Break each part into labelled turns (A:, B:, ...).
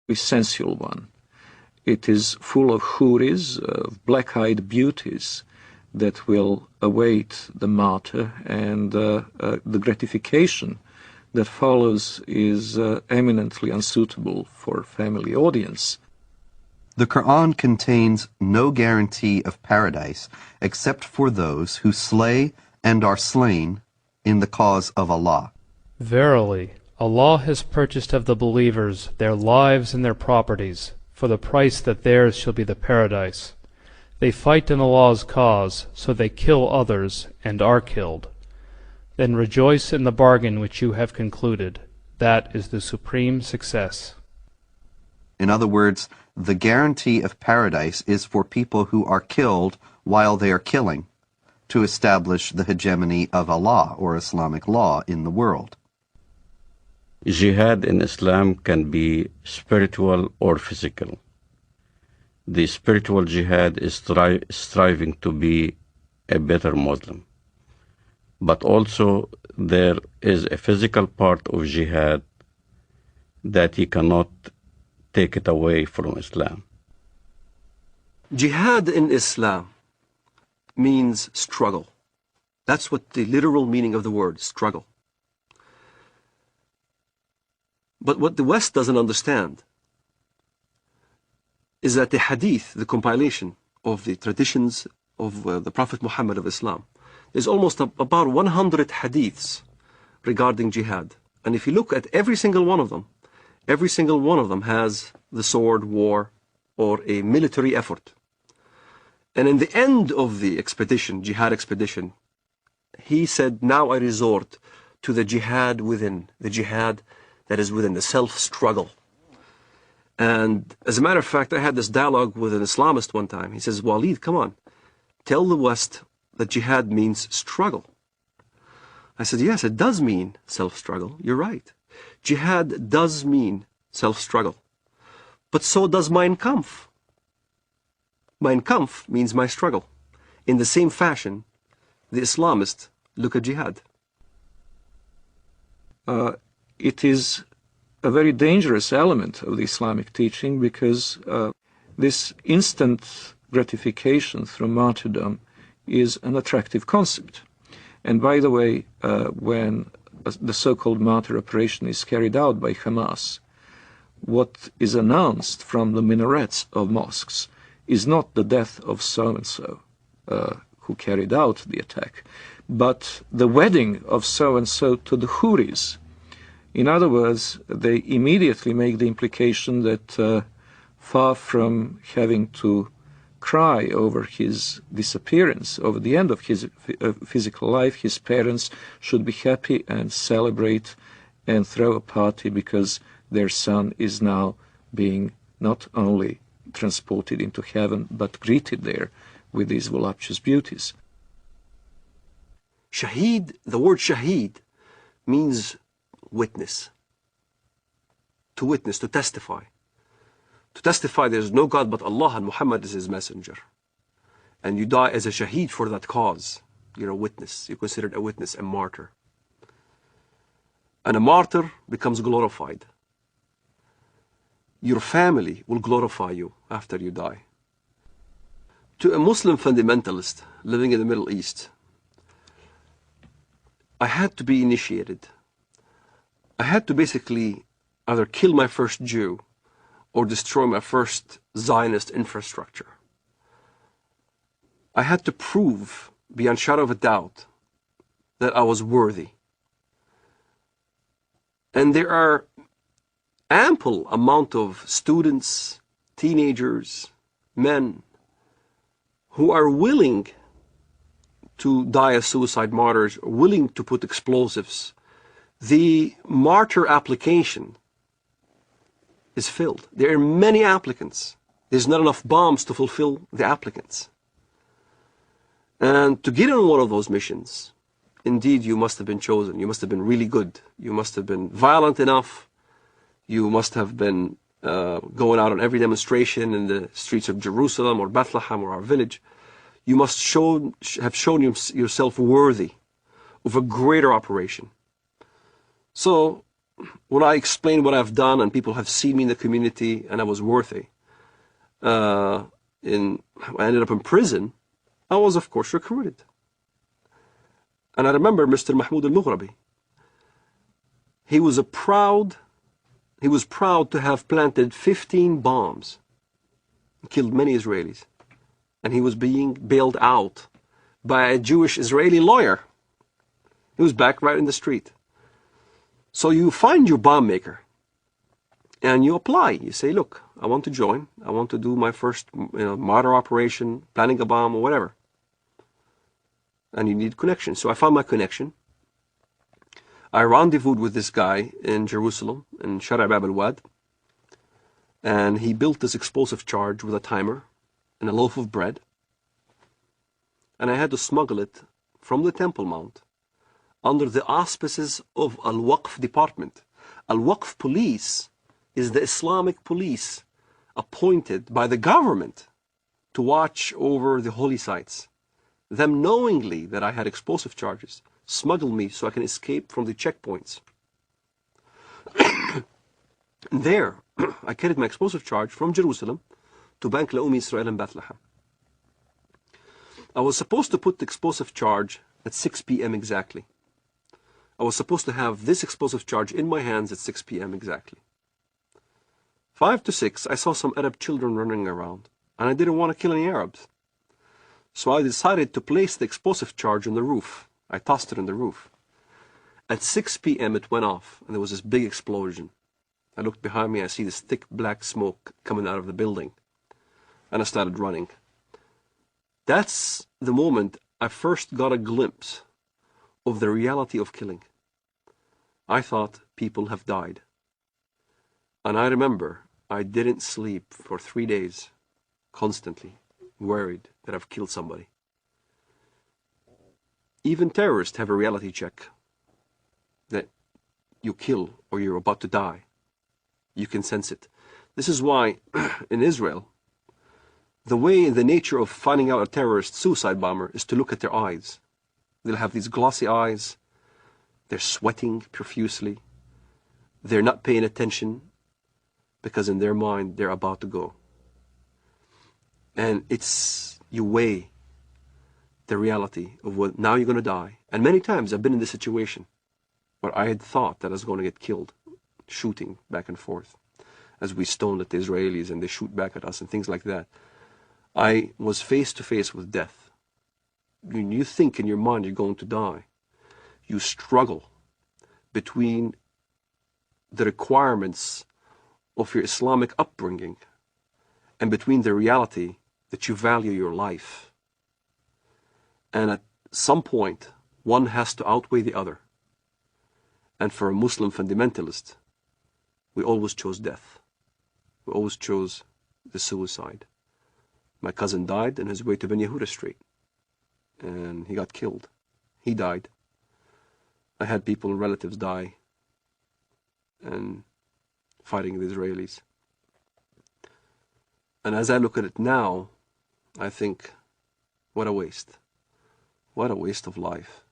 A: essential one. It is full of houris, of black-eyed beauties that will await the martyr, and the gratification that follows is eminently unsuitable for family audience.
B: The Quran contains no guarantee of paradise except for those who slay and are slain in the cause of Allah.
C: Verily, Allah has purchased of the believers their lives and their properties, for the price that theirs shall be the paradise. They fight in Allah's cause, so they kill others, and are killed. Then rejoice in the bargain which you have concluded. That is the supreme success.
B: In other words, the guarantee of paradise is for people who are killed while they are killing, to establish the hegemony of Allah, or Islamic law, in the world.
D: Jihad in Islam can be spiritual or physical. The spiritual jihad is striving to be a better Muslim. But also there is a physical part of jihad that you cannot take it away from Islam.
E: Jihad in Islam means struggle. That's what the literal meaning of the word, struggle. But what the West doesn't understand is that the hadith, the compilation of the traditions of the Prophet Muhammad of Islam, is almost about 100 hadiths regarding jihad. And if you look at every single one of them has the sword, war, or a military effort. And in the end of the expedition, jihad expedition, he said, now I resort to the jihad within, the jihad that is within, the self-struggle. And as a matter of fact, I had this dialogue with an Islamist one time. He says, Walid, come on, tell the West that jihad means struggle. I said, yes, it does mean self-struggle. You're right. Jihad does mean self-struggle. But so does Mein Kampf. Mein Kampf means my struggle. In the same fashion, the Islamists look at jihad.
A: It is a very dangerous element of the Islamic teaching, because this instant gratification through martyrdom is an attractive concept. And by the way, when the so-called martyr operation is carried out by Hamas, what is announced from the minarets of mosques is not the death of so-and-so who carried out the attack, but the wedding of so-and-so to the houris. In other words, they immediately make the implication that far from having to cry over his disappearance, over the end of his physical life, his parents should be happy and celebrate and throw a party because their son is now being not only transported into heaven, but greeted there with these voluptuous beauties.
E: Shaheed, the word shaheed, means witness. To witness, to testify. To testify there is no God but Allah and Muhammad is His messenger. And you die as a shaheed for that cause. You're a witness. You're considered a witness, a martyr. And a martyr becomes glorified. Your family will glorify you after you die. To a Muslim fundamentalist living in the Middle East, I had to be initiated. I had to basically either kill my first Jew or destroy my first Zionist infrastructure. I had to prove, beyond shadow of a doubt, that I was worthy. And there are ample amount of students, teenagers, men, who are willing to die as suicide martyrs, willing to put explosives. The martyr application is filled. There are many applicants. There's not enough bombs to fulfill the applicants. And to get on one of those missions, indeed you must have been chosen. You must have been really good. You must have been violent enough. You must have been going out on every demonstration in the streets of Jerusalem or Bethlehem or our village. You must have shown yourself worthy of a greater operation. So when I explained what I've done and people have seen me in the community and I was worthy, I ended up in prison, I was of course recruited. And I remember Mr. Mahmoud al-Mughrabi. He was proud to have planted 15 bombs, killed many Israelis. And he was being bailed out by a Jewish Israeli lawyer. He was back right in the street. So you find your bomb maker and you apply. You say, look, I want to join. I want to do my first martyr operation, planning a bomb or whatever. And you need connection. So I found my connection. I rendezvoused with this guy in Jerusalem, in Shara' Bab al-Wad. And he built this explosive charge with a timer and a loaf of bread. And I had to smuggle it from the Temple Mount under the auspices of Al-Waqf department. Al-Waqf police is the Islamic police appointed by the government to watch over the holy sites. Them knowingly that I had explosive charges smuggled me so I can escape from the checkpoints. And there, I carried my explosive charge from Jerusalem to Bank Leumi Israel in Bethlehem. I was supposed to put the explosive charge at 6 p.m. exactly. I was supposed to have this explosive charge in my hands at 6 p.m. exactly. 5 to 6, I saw some Arab children running around, and I didn't want to kill any Arabs. So I decided to place the explosive charge on the roof. I tossed it on the roof. At 6 p.m. it went off, and there was this big explosion. I looked behind me, I see this thick black smoke coming out of the building. And I started running. That's the moment I first got a glimpse of the reality of killing. I thought people have died. And I remember I didn't sleep for 3 days, constantly worried that I've killed somebody. Even terrorists have a reality check that you kill or you're about to die. You can sense it. This is why in Israel, the nature of finding out a terrorist suicide bomber is to look at their eyes. They'll have these glossy eyes. They're sweating profusely. They're not paying attention because in their mind they're about to go. And you weigh the reality of what now you're going to die. And many times I've been in this situation where I had thought that I was going to get killed, shooting back and forth as we stoned at the Israelis and they shoot back at us and things like that. I was face to face with death. When you think in your mind you're going to die, you struggle between the requirements of your Islamic upbringing and between the reality that you value your life. And at some point, one has to outweigh the other. And for a Muslim fundamentalist, we always chose death. We always chose the suicide. My cousin died on his way to Ben Yehuda Street, and he got killed. He died. I had people, relatives die, and fighting the Israelis. And as I look at it now, I think, what a waste. What a waste of life.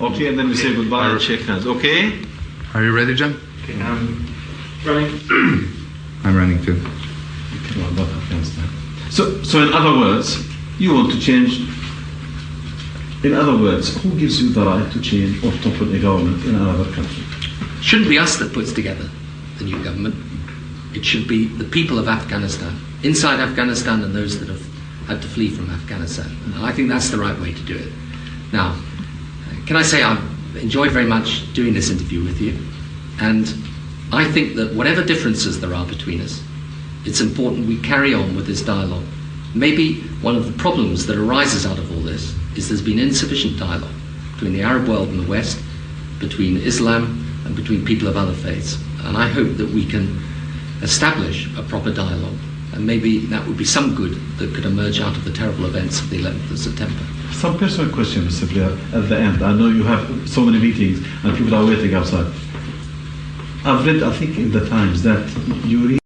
F: Okay, and then we say goodbye and shake hands. Okay?
G: Are you ready, John?
F: Okay, I'm running.
G: I'm running too.
F: Well, about Afghanistan. So in other words, you want to change. In other words, who gives you the right to change or topple a government in another country?
H: It shouldn't be us that puts together the new government. It should be the people of Afghanistan, inside Afghanistan and those that have had to flee from Afghanistan. And I think that's the right way to do it. Now, can I say I've enjoyed very much doing this interview with you, and I think that whatever differences there are between us, it's important we carry on with this dialogue. Maybe one of the problems that arises out of all this is there's been insufficient dialogue between the Arab world and the West, between Islam and between people of other faiths. And I hope that we can establish a proper dialogue, and maybe that would be some good that could emerge out of the terrible events of the 11th of September.
F: Some personal question, Mr. Blair, at the end. I know you have so many meetings and people are waiting outside. I've read, I think, in the Times that you read